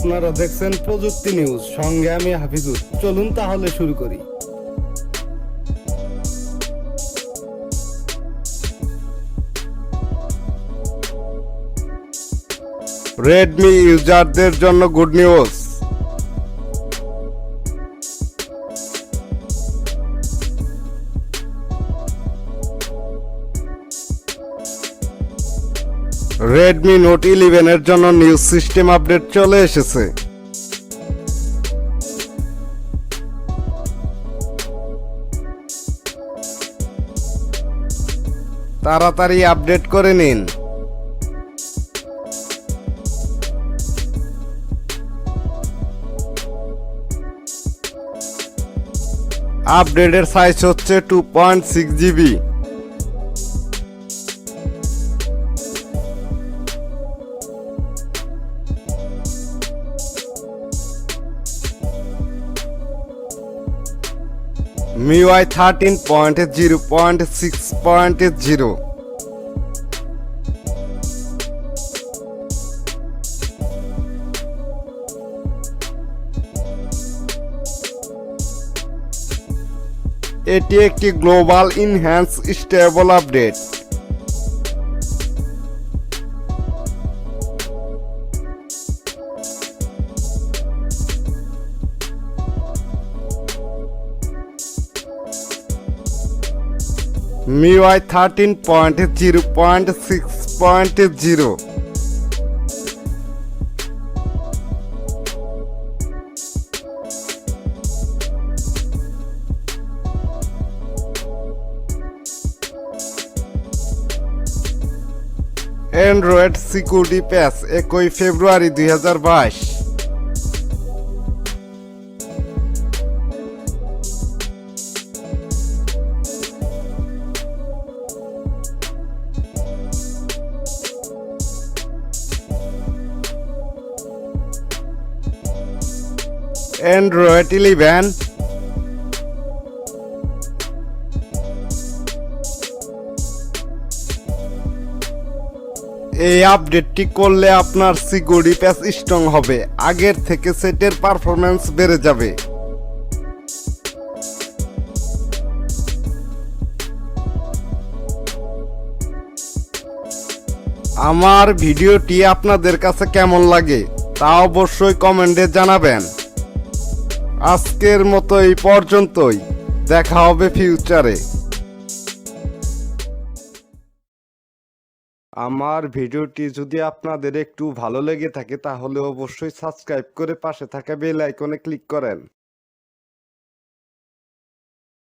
আপনারা দেখছেন প্রযুক্তি নিউজ, সঙ্গে আমি হাফিজুর। চলুন তাহলে শুরু করি। রেডমি ইউজারদের জন্য গুড নিউজ। রেডমি নোট 11 এর জন্য নিউজ সিস্টেম আপডেট চলে এসেছে। তাড়াতাড়ি আপডেট করে নিন। আপডেটের সাইজ হচ্ছে 2.6 জিবি। MIUI 13.0.6.0। এটি একটি global enhance stable update. MIUI 13.0.6.0। Android security প্যাচ 1 ফেব্রুয়ারি 2022। অ্যান্ড্রয়েড 11 এই আপডেটটি করলে আপনার সিকিউরিটি প্যাচ স্ট্রং হবে, আগের থেকে সেটের পারফরম্যান্স বেড়ে যাবে। আমার ভিডিওটি আপনাদের কাছে কেমন লাগে তা অবশ্যই কমেন্টে জানাবেন। আজকের মতো এই পর্যন্তই, দেখা হবে ফিউচারে। আমার ভিডিওটি যদি আপনাদের একটু ভালো লেগে থাকে তাহলে অবশ্যই সাবস্ক্রাইব করে পাশে থাকা বেল আইকনে ক্লিক করেন।